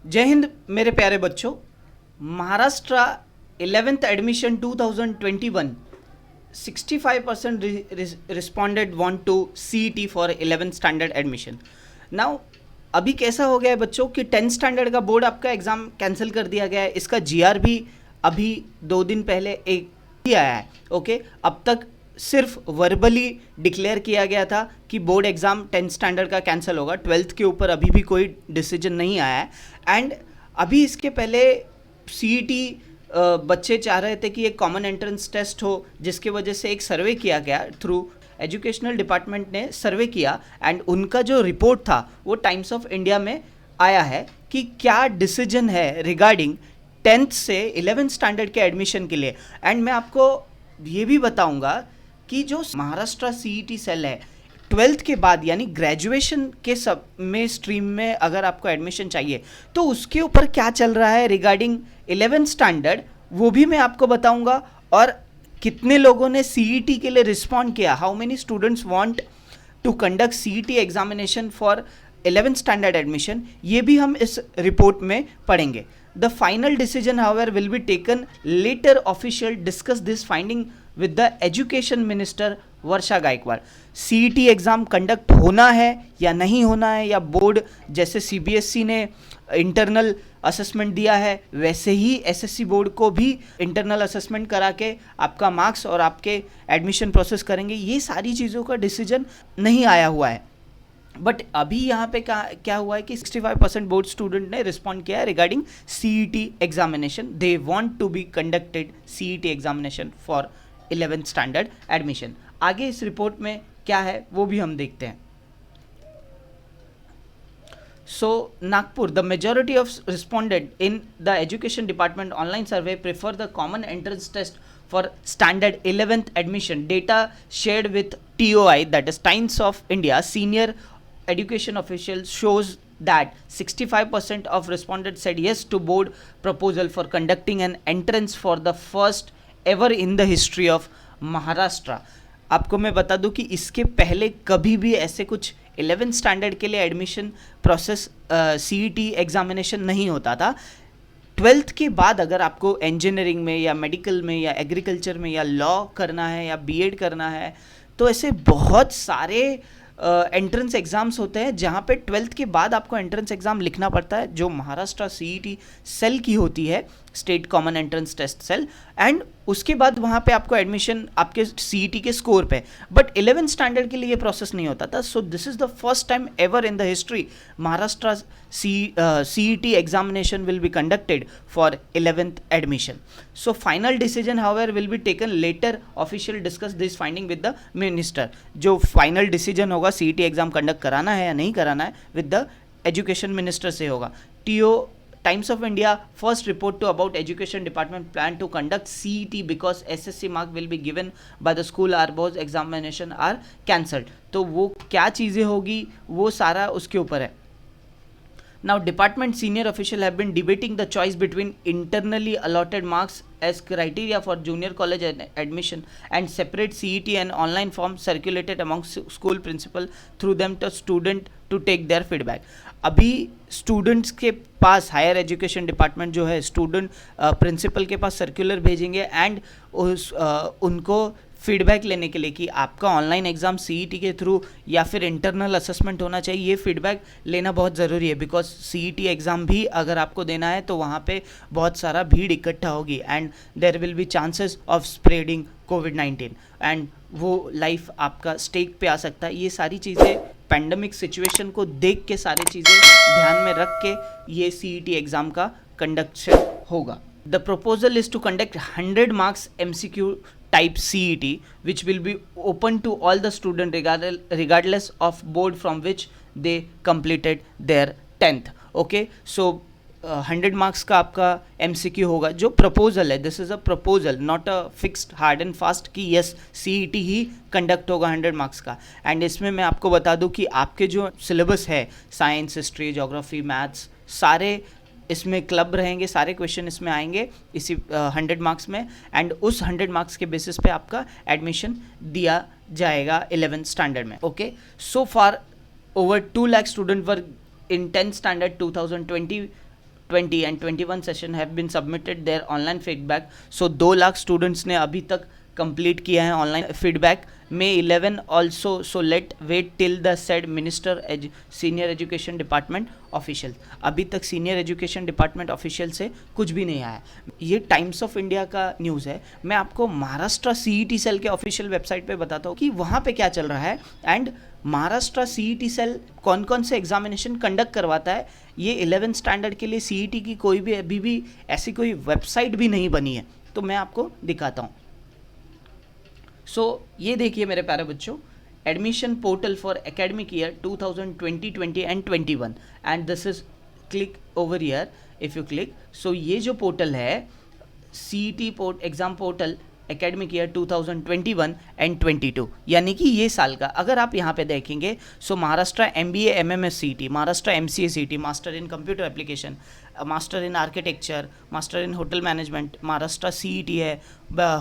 जय हिंद मेरे प्यारे बच्चों। Maharashtra 11th admission 2021 65% responded want to CET for 11th standard admission. Now अभी कैसा हो गया है बच्चों कि 10th स्टैंडर्ड का बोर्ड आपका एग्ज़ाम कैंसिल कर दिया गया है। इसका जीआर भी अभी 2 दिन पहले एक ही आया है। ओके, अब तक सिर्फ वर्बली डिक्लेयर किया गया था कि बोर्ड एग्ज़ाम 10th स्टैंडर्ड का कैंसिल होगा। 12th के ऊपर अभी भी कोई डिसीजन नहीं आया है। एंड अभी इसके पहले सीईटी बच्चे चाह रहे थे कि एक कॉमन एंट्रेंस टेस्ट हो, जिसकी वजह से एक सर्वे किया गया थ्रू एजुकेशनल डिपार्टमेंट ने सर्वे किया एंड उनका जो रिपोर्ट था वो टाइम्स ऑफ इंडिया में आया है कि क्या डिसीजन है रिगार्डिंग 10th से 11th स्टैंडर्ड के एडमिशन के लिए। एंड मैं आपको ये भी बताऊंगा कि जो महाराष्ट्र सीईटी सेल है 12th के बाद यानी ग्रेजुएशन के सब में स्ट्रीम में अगर आपको एडमिशन चाहिए तो उसके ऊपर क्या चल रहा है रिगार्डिंग 11th स्टैंडर्ड, वो भी मैं आपको बताऊंगा। और कितने लोगों ने सीईटी के लिए रिस्पॉन्ड किया, how many students want to conduct CET examination for 11th standard admission, ये भी हम इस रिपोर्ट में पढ़ेंगे। The final decision however will be taken later official discuss this finding with the education minister Varsha Gaikwad. CET exam conduct होना है या नहीं होना है, या बोर्ड जैसे सीबीएसई ने इंटरनल असेसमेंट दिया है वैसे ही एसएससी बोर्ड को भी इंटरनल असेसमेंट करा के आपका मार्क्स और आपके एडमिशन प्रोसेस करेंगे। ये सारी चीज़ों का डिसीजन नहीं आया हुआ है। बट अभी यहाँ पे क्या हुआ है कि 65% बोर्ड स्टूडेंट ने रिस्पॉन्ड किया है regarding CET examination. They want to be conducted CET examination for 11th standard admission. आगे इस रिपोर्ट में क्या है वो भी हम देखते हैं। So Nagpur, the majority of responded in the education department online survey prefer the common entrance test for standard 11th admission. Data shared with TOI, that is Times of India senior education officials, shows that 65% of respondents said yes to board proposal for conducting an entrance for the first ever in the history of Maharashtra. आपको मैं बता दूं कि इसके पहले कभी भी ऐसे कुछ 11th स्टैंडर्ड के लिए एडमिशन प्रोसेस सीईटी एग्जामिनेशन नहीं होता था। 12th के बाद अगर आपको इंजीनियरिंग में या मेडिकल में या एग्रीकल्चर में या लॉ करना है या बीएड करना है तो ऐसे बहुत सारे एंट्रेंस एग्ज़ाम्स होते हैं जहाँ पे 12th के बाद आपको एंट्रेंस एग्ज़ाम लिखना पड़ता है, जो महाराष्ट्र सीईटी सेल की होती है, state common entrance test cell. And उसके बाद वहाँ पे आपको एडमिशन आपके सीईटी के स्कोर पे। बट 11th स्टैंडर्ड के लिए ये प्रोसेस नहीं होता था। So this is the first time ever in the history Maharashtra CET examination will be conducted for 11th admission. So final decision however will be taken later official discuss this finding with the minister. जो final decision होगा CET exam conduct कराना है या नहीं कराना है with the education minister से होगा। Times of India first report to about education department plan to conduct CET because SSC mark will be given by the school or boards examination are cancelled। तो वो क्या चीज़ें होगी वो सारा उसके ऊपर है। Now department senior official have been debating the choice between internally allotted marks as criteria for junior college admission and separate CET and online form circulated among school principal through them to student to take their feedback। अभी students के पास higher education department जो है student principal के पास circular भेजेंगे and उनको feedback लेने के लिए कि आपका ऑनलाइन एग्ज़ाम सीईटी के थ्रू या फिर इंटरनल असेसमेंट होना चाहिए। ये फीडबैक लेना बहुत ज़रूरी है बिकॉज सीईटी एग्ज़ाम भी अगर आपको देना है तो वहाँ पे बहुत सारा भीड़ इकट्ठा होगी and there will be chances of spreading कोविड-19 एंड वो लाइफ आपका स्टेक पे आ सकता है। ये सारी चीज़ें पैंडमिक सिचुएशन को देख के सारी चीज़ें ध्यान में रख के ये सीईटी एग्ज़ाम का कंडक्शन होगा। The proposal is to conduct 100 marks MCQ type CET which will be open to all the student regardless of board from which they completed their 10th। okay, so 100 marks का आपका MCQ होगा। जो proposal है this is a proposal not a fixed hard and fast कि yes CET ही conduct होगा 100 marks का। And इसमें मैं आपको बता दूं कि आपके जो सिलेबस है साइंस, हिस्ट्री, ज्योग्राफी, मैथ्स सारे इसमें क्लब रहेंगे, सारे क्वेश्चन इसमें आएंगे इसी 100 मार्क्स में एंड उस 100 मार्क्स के बेसिस पे आपका एडमिशन दिया जाएगा 11th स्टैंडर्ड में। Okay, so far over 2 lakh student were in 10th standard 2020 20 and 21 session have been submitted their online feedback. So 2 lakh students ने अभी तक कंप्लीट किया है online feedback. May 11 also, so let wait till the said minister senior education department official. अभी तक senior education department official से कुछ भी नहीं आया. ये टाइम्स ऑफ इंडिया का न्यूज़ है. मैं आपको महाराष्ट्र CET सेल के ऑफिशियल वेबसाइट पे बताता हूँ कि वहाँ पे क्या चल रहा है एंड महाराष्ट्र CET सेल कौन कौन से एग्जामिनेशन कंडक्ट करवाता है. ये 11th स्टैंडर्ड के लिए CET की कोई भी अभी भी ऐसी कोई वेबसाइट भी नहीं बनी है. तो मैं आपको दिखाता हूँ. सो ये देखिए मेरे प्यारे बच्चों, admission portal for academic year 2020 and 21 and this is click over year. If you click, so ये जो पोर्टल है CET exam portal academic year 2021 and 22, यानी कि ये साल का. अगर आप यहाँ पे देखेंगे so Maharashtra MBA MMS CET, Maharashtra MCA CET, master in computer application, master in architecture, master in hotel management, Maharashtra CET है,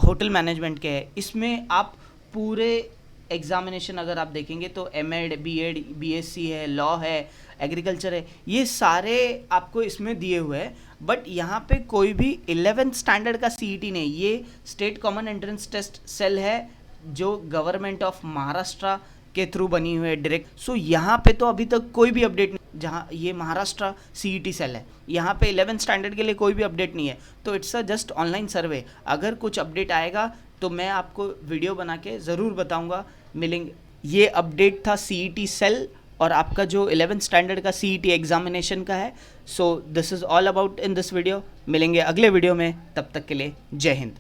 होटल मैनेजमेंट के है. इसमें आप पूरे एग्जामिनेशन अगर आप देखेंगे तो MAd, B.Ed, BSc है, लॉ है, एग्रीकल्चर है, ये सारे आपको इसमें दिए हुए हैं. बट यहाँ पे कोई भी 11th स्टैंडर्ड का CET नहीं. ये state common entrance test cell है जो गवर्नमेंट ऑफ महाराष्ट्र के थ्रू बनी हुई है डायरेक्ट. सो यहाँ पे तो अभी तक कोई भी अपडेट नहीं. जहाँ ये महाराष्ट्र CET सेल है, यहाँ पे 11th स्टैंडर्ड के लिए कोई भी अपडेट नहीं है. तो it's a just online survey. अगर कुछ अपडेट आएगा तो मैं आपको वीडियो बना के ज़रूर बताऊँगा, मिलेंगे. ये अपडेट था CET सेल और आपका जो 11th स्टैंडर्ड का CET एग्जामिनेशन का है. सो this is all about in this video. मिलेंगे अगले वीडियो में, तब तक के लिए जय हिंद.